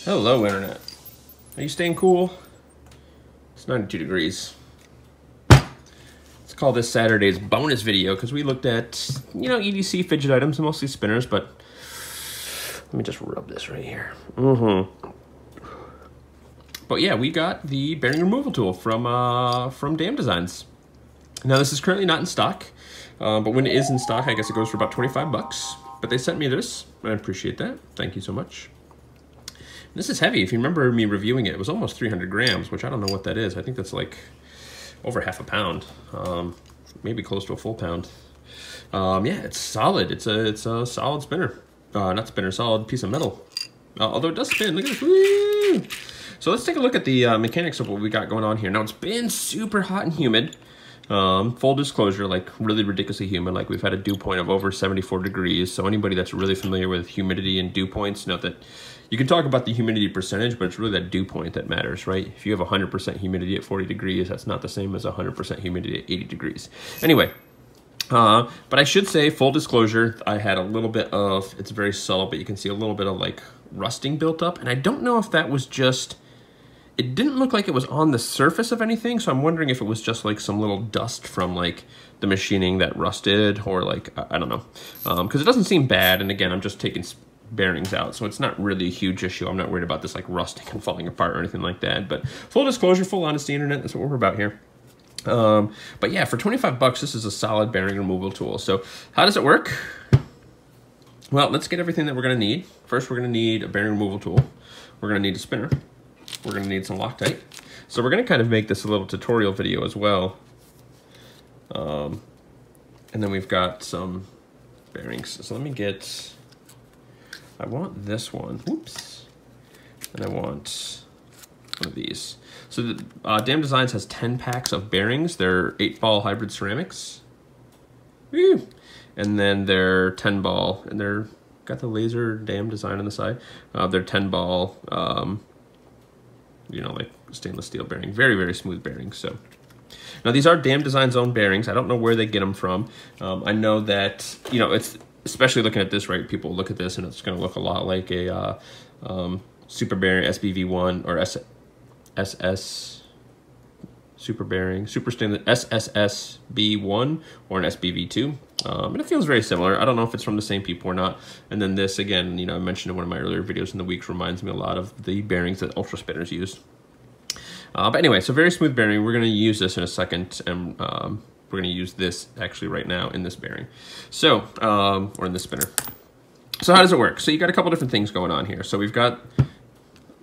Hello, Internet. Are you staying cool? It's 92 degrees. Let's call this Saturday's bonus video because we looked at, EDC fidget items, mostly spinners, but let me just rub this right here. But yeah, we got the bearing removal tool from Damn Designs. Now, this is currently not in stock, but when it is in stock, I guess it goes for about 25 bucks. But they sent me this, and I appreciate that. Thank you so much. This is heavy. If you remember me reviewing it, it was almost 300 grams, which I don't know what that is. I think that's like over half a pound, maybe close to a full pound. Yeah, it's solid. It's a solid spinner. Not spinner, solid piece of metal. Although it does spin. Look at this. Woo! So let's take a look at the mechanics of what we got going on here. Now, it's been super hot and humid. Full disclosure, like really ridiculously humid. Like we've had a dew point of over 74 degrees. So anybody that's really familiar with humidity and dew points, know that you can talk about the humidity percentage, but it's really that dew point that matters, right? If you have 100% humidity at 40 degrees, that's not the same as 100% humidity at 80 degrees. Anyway, but I should say, full disclosure, I had a little bit of, it's very subtle, but you can see a little bit of like rusting built up. And I don't know if that was just, it didn't look like it was on the surface of anything, so I'm wondering if it was just like some little dust from like the machining that rusted, or like, I don't know. Because it doesn't seem bad, and again, I'm just taking bearings out, so it's not really a huge issue. I'm not worried about this like rusting and falling apart or anything like that. But full disclosure, full honesty, Internet, that's what we're about here. But yeah, for 25 bucks, this is a solid bearing removal tool. So how does it work? Well, let's get everything that we're gonna need. First, we're gonna need a bearing removal tool. We're gonna need a spinner. We're gonna need some Loctite. So we're gonna kind of make this a little tutorial video as well. And then we've got some bearings. So let me get, I want this one, whoops. And I want one of these. So the Damn Designs has 10 packs of bearings. They're 8-ball hybrid ceramics. Woo! And then they're 10-ball, and they're got the laser Damn design on the side. They're 10-ball, like stainless steel bearing. Very, very smooth bearings. So now these are Damn Designs own bearings. I don't know where they get them from. I know that, it's, especially looking at this, right? People look at this and it's going to look a lot like a super bearing SBV1 or SS super bearing, super stainless SSSB1 or an SBV2. And it feels very similar. I don't know if it's from the same people or not. And then this, again, I mentioned in one of my earlier videos in the weeks, reminds me a lot of the bearings that Ultra Spinners used. But anyway, so very smooth bearing. We're going to use this in a second, and we're going to use this actually right now in this bearing. So, or in this spinner. So how does it work? So you got a couple different things going on here. So we've got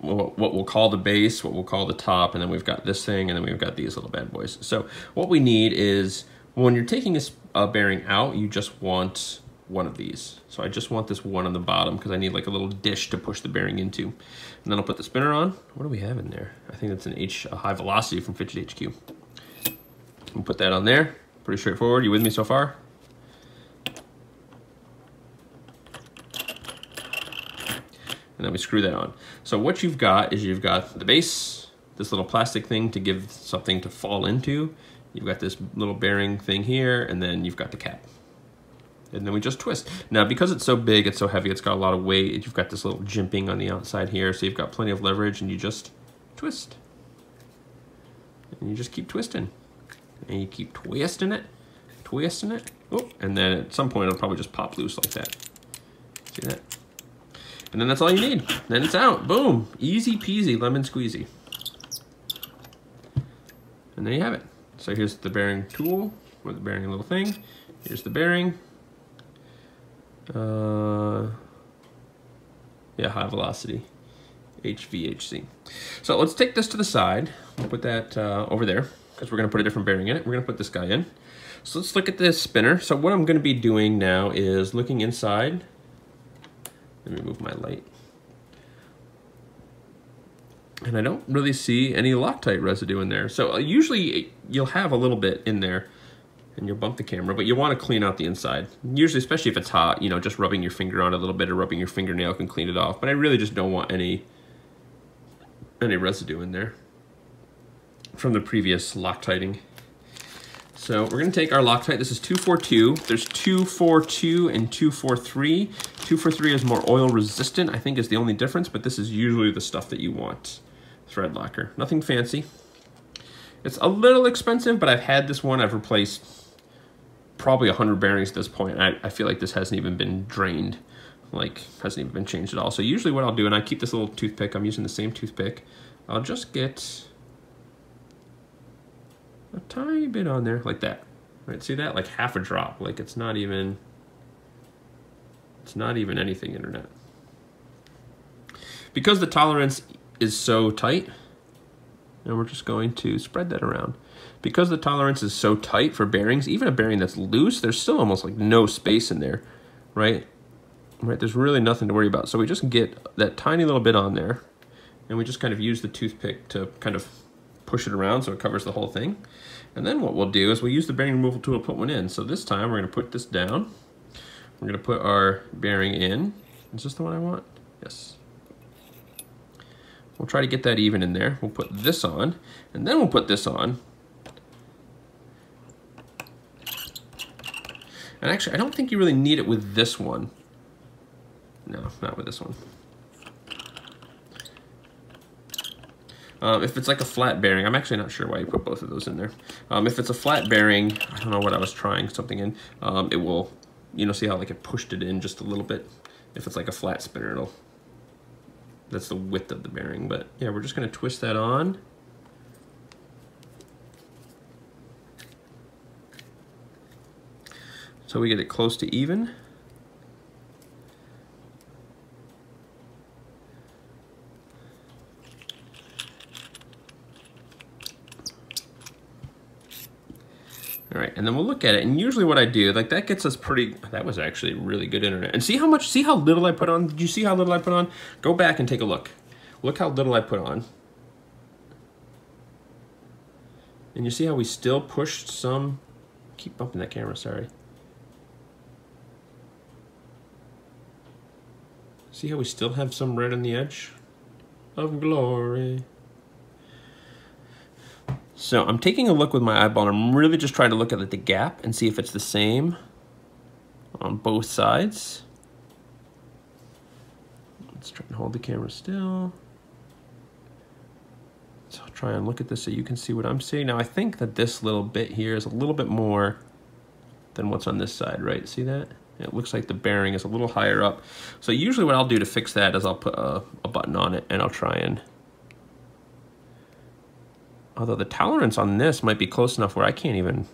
what we'll call the base, what we'll call the top, and then we've got this thing, and then we've got these little bad boys. So what we need is, when you're taking a bearing out, you just want one of these. So I just want this one on the bottom because I need like a little dish to push the bearing into. And then I'll put the spinner on. What do we have in there? I think that's a high velocity from Fidget HQ. We'll put that on there. Pretty straightforward. You with me so far? And then we screw that on. So what you've got is you've got the base, this little plastic thing to give something to fall into. You've got this little bearing thing here, and then you've got the cap. And then we just twist. Now, because it's so big, it's so heavy, it's got a lot of weight, you've got this little jimping on the outside here, so you've got plenty of leverage, and you just twist. And you just keep twisting. And you keep twisting it, oh, and then at some point it'll probably just pop loose like that. See that? And then that's all you need. Then it's out, boom. Easy peasy, lemon squeezy. And there you have it. So here's the bearing tool, or the bearing little thing. Here's the bearing. Yeah, high velocity, HVHC. So let's take this to the side. We'll put that over there, because we're gonna put a different bearing in it. We're gonna put this guy in. So let's look at this spinner. So what I'm gonna be doing now is looking inside. Let me move my light. And I don't really see any Loctite residue in there. So usually you'll have a little bit in there, and you'll bump the camera, but you want to clean out the inside. Usually, especially if it's hot, just rubbing your finger on it a little bit or rubbing your fingernail can clean it off. But I really just don't want any residue in there from the previous Loctiting. So we're gonna take our Loctite. This is 242. There's 242 and 243. 243 is more oil resistant, I think is the only difference, but this is usually the stuff that you want. Thread locker, nothing fancy. It's a little expensive, but I've had this one. I've replaced probably 100 bearings at this point. I feel like this hasn't even been drained, like hasn't even been changed at all. So usually what I'll do, and I keep this little toothpick, I'm using the same toothpick, I'll just get a tiny bit on there like that, right? See that? Like half a drop, like it's not even anything, internet. Because the tolerance is so tight, and we're just going to spread that around. Because the tolerance is so tight for bearings, even a bearing that's loose, there's still almost like no space in there, right? Right, there's really nothing to worry about. So we just get that tiny little bit on there, and we just kind of use the toothpick to kind of push it around so it covers the whole thing. And then what we'll do is we'll use the bearing removal tool to put one in. So this time we're gonna put this down. We're gonna put our bearing in. Is this the one I want? Yes. We'll try to get that even in there. We'll put this on, and then we'll put this on. And actually, I don't think you really need it with this one. No, not with this one. If it's like a flat bearing, I'm actually not sure why you put both of those in there. If it's a flat bearing, I don't know what I was trying something in, it will, you know, see how like it pushed it in just a little bit? If it's like a flat spinner, that's the width of the bearing. But yeah, we're just gonna twist that on. So we get it close to even. All right, and then we'll look at it, and usually what I do, like that gets us pretty, that was actually really good internet. And see how little I put on? Did you see how little I put on? Go back and take a look. Look how little I put on. And you see how we still pushed some, keep bumping that camera, sorry. See how we still have some red on the edge of glory. So I'm taking a look with my eyeball, and I'm really just trying to look at the gap and see if it's the same on both sides. Let's try and hold the camera still. So I'll try and look at this so you can see what I'm seeing. Now I think that this little bit here is a little bit more than what's on this side, right? See that? It looks like the bearing is a little higher up. So usually what I'll do to fix that is I'll put a button on it, and I'll try and, although the tolerance on this might be close enough where I can't even,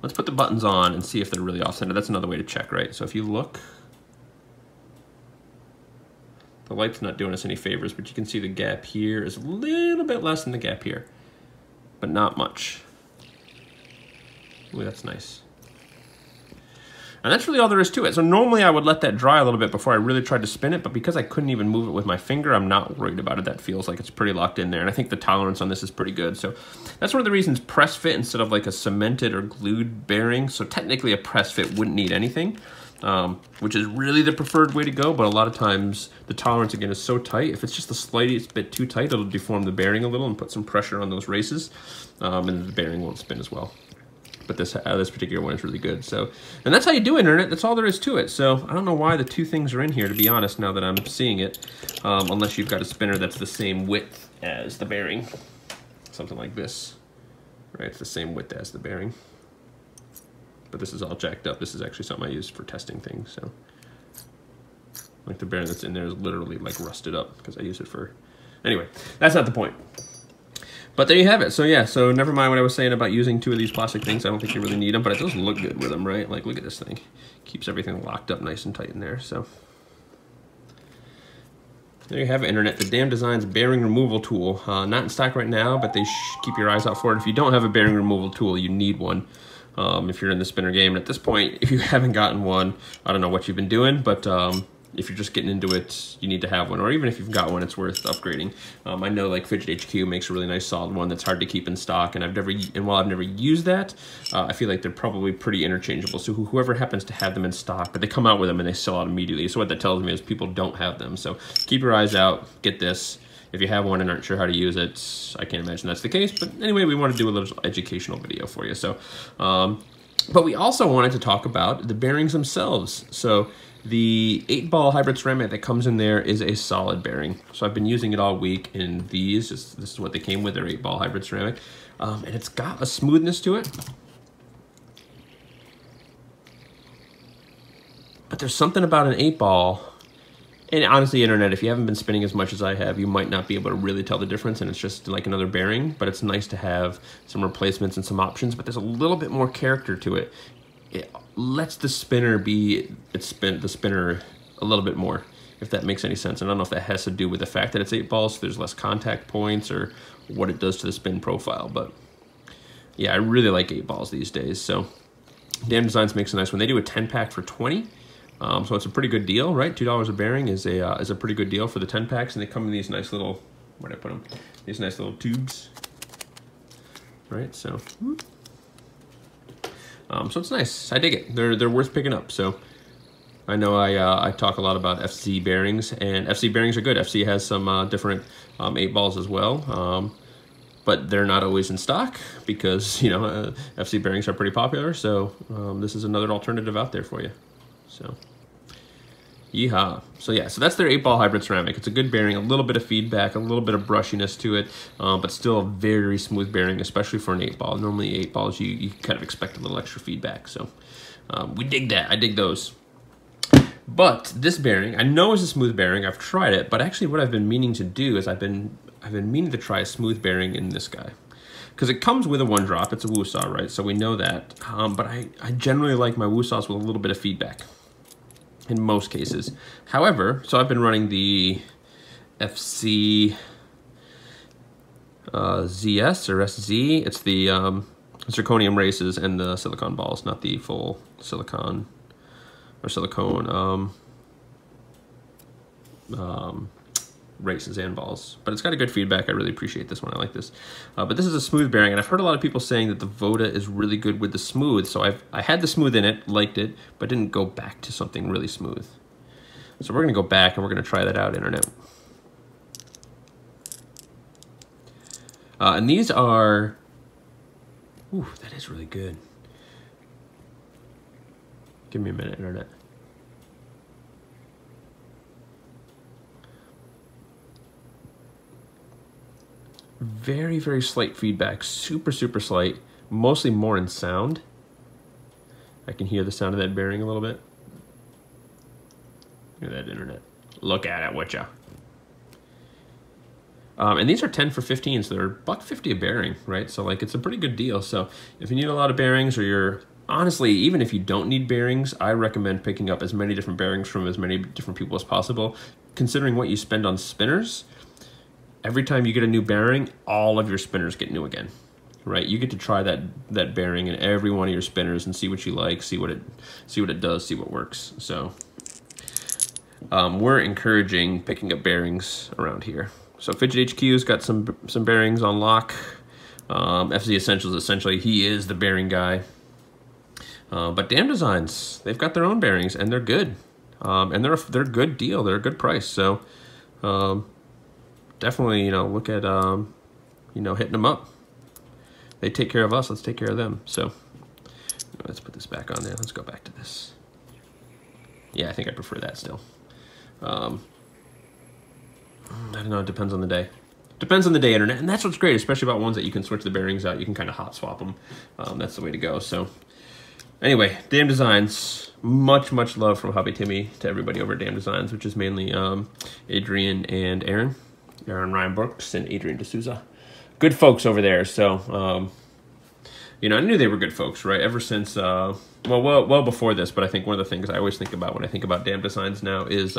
let's put the buttons on and see if they're really off-center. That's another way to check, right? So if you look, the light's not doing us any favors, but you can see the gap here is a little bit less than the gap here, but not much. Ooh, that's nice. And that's really all there is to it. So normally I would let that dry a little bit before I really tried to spin it, but because I couldn't even move it with my finger, I'm not worried about it. That feels like it's pretty locked in there. And I think the tolerance on this is pretty good. So that's one of the reasons press fit instead of like a cemented or glued bearing. So technically a press fit wouldn't need anything, which is really the preferred way to go. But a lot of times the tolerance, again, is so tight. If it's just the slightest bit too tight, it'll deform the bearing a little and put some pressure on those races. And the bearing won't spin as well. But this particular one is really good. So, and that's how you do internet. That's all there is to it. So I don't know why the two things are in here, to be honest, now that I'm seeing it, unless you've got a spinner that's the same width as the bearing. Something like this, right? It's the same width as the bearing. But this is all jacked up. This is actually something I use for testing things. So like the bearing that's in there is literally like rusted up because I use it for, anyway, that's not the point. But there you have it. So yeah, so never mind what I was saying about using two of these plastic things. I don't think you really need them, but it does look good with them, right? Like, look at this thing. Keeps everything locked up nice and tight in there, so. There you have it, internet. The Damn Designs bearing removal tool. Not in stock right now, but they keep your eyes out for it. If you don't have a bearing removal tool, you need one. If you're in the spinner game. And at this point, if you haven't gotten one, I don't know what you've been doing, but if you're just getting into it, you need to have one, or even if you've got one, it's worth upgrading. I know like Fidget HQ makes a really nice solid one that's hard to keep in stock, and while I've never used that, I feel like they're probably pretty interchangeable. So whoever happens to have them in stock, but they come out with them and they sell out immediately. So what that tells me is people don't have them. So keep your eyes out, get this. If you have one and aren't sure how to use it, I can't imagine that's the case. But anyway, we want to do a little educational video for you. So, but we also wanted to talk about the bearings themselves. So the 8-ball hybrid ceramic that comes in there is a solid bearing. So I've been using it all week in these. This is what they came with, their 8-ball hybrid ceramic. And it's got a smoothness to it. But there's something about an 8-ball, and honestly, internet, if you haven't been spinning as much as I have, you might not be able to really tell the difference, and it's just like another bearing, but it's nice to have some replacements and some options, but there's a little bit more character to it. It lets the spinner be the spinner a little bit more, if that makes any sense. And I don't know if that has to do with the fact that it's 8 balls, so there's less contact points, or what it does to the spin profile. But yeah, I really like 8 balls these days. So Damn Designs makes a nice one. They do a 10-pack for $20, so it's a pretty good deal, right? $2 a bearing is a pretty good deal for the 10 packs, and they come in these nice little, where'd I put them? These nice little tubes, right? So. So it's nice. I dig it. They're worth picking up. So I know I talk a lot about FC bearings, and FC bearings are good. FC has some different 8 balls as well, but they're not always in stock because, you know, FC bearings are pretty popular. So this is another alternative out there for you. So yeehaw. So yeah, so that's their 8-ball hybrid ceramic. It's a good bearing, a little bit of feedback, a little bit of brushiness to it, but still a very smooth bearing, especially for an 8-ball. Normally 8 balls, you kind of expect a little extra feedback. So we dig that. I dig those. But this bearing, I know is a smooth bearing. I've tried it, but actually what I've been meaning to do is I've been meaning to try a smooth bearing in this guy. Because it comes with a 1-drop. It's a Woosaw, right? So we know that. But I generally like my Woosaws with a little bit of feedback in most cases. However, so I've been running the FC ZS or SZ. It's the zirconium races and the silicone balls, not the full silicone or silicone races and balls. But it's got a good feedback. I really appreciate this one. I like this. But this is a smooth bearing, and I've heard a lot of people saying that the Voda is really good with the smooth. So I had the smooth in it, liked it, but didn't go back to something really smooth. So we're gonna go back and we're gonna try that out, internet. And these are, ooh, that is really good. Give me a minute, internet. Very, very slight feedback, super, super slight, mostly more in sound. I can hear the sound of that bearing a little bit. Look at that, internet. Look at it, would ya? And these are 10 for 15, so they're $1.50 a bearing, right? So like it's a pretty good deal. So if you need a lot of bearings, or you're, honestly, even if you don't need bearings, I recommend picking up as many different bearings from as many different people as possible. Considering what you spend on spinners, every time you get a new bearing, all of your spinners get new again, right? You get to try that bearing in every one of your spinners and see what you like, see what it does, see what works. So we're encouraging picking up bearings around here. So Fidget HQ's got some bearings on lock. FZ Essentials, essentially, he is the bearing guy. But Damn Designs, they've got their own bearings, and they're good. And they're a good deal. They're a good price. So definitely, you know, look at, you know, hitting them up. They take care of us. Let's take care of them. So let's put this back on there. Let's go back to this. Yeah, I think I prefer that still. I don't know. It depends on the day. Depends on the day, internet. And that's what's great, especially about ones that you can switch the bearings out. You can kind of hot swap them. That's the way to go. So anyway, Damn Designs. Much, much love from Hobby Timmy to everybody over at Damn Designs, which is mainly Adrian and Aaron. Aaron Ryan Brooks and Adrian D'Souza. Good folks over there. So, you know, I knew they were good folks, right? Ever since, well before this, but I think one of the things I always think about when I think about Damn Designs now is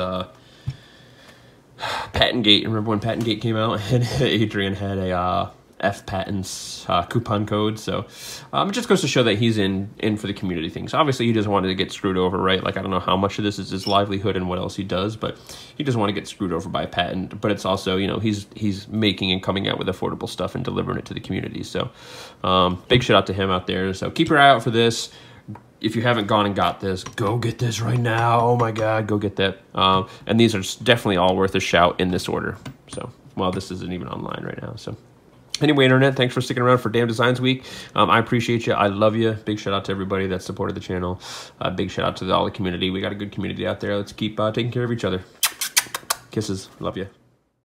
Patent Gate. Remember when Patent Gate came out and Adrian had a F patents coupon code. So it just goes to show that he's in for the community things. Obviously, he doesn't want to get screwed over, right? Like, I don't know how much of this is his livelihood and what else he does, but he doesn't want to get screwed over by a patent. But it's also, you know, he's making and coming out with affordable stuff and delivering it to the community. So big shout out to him out there. So keep your eye out for this. If you haven't gone and got this, go get this right now. Oh my God, go get that. And these are definitely all worth a shout in this order. So, well, this isn't even online right now. So anyway, Internet, thanks for sticking around for Damn Designs Week. I appreciate you. I love you. Big shout out to everybody that supported the channel. Big shout out to all the community. We got a good community out there. Let's keep taking care of each other. Kisses. Love you.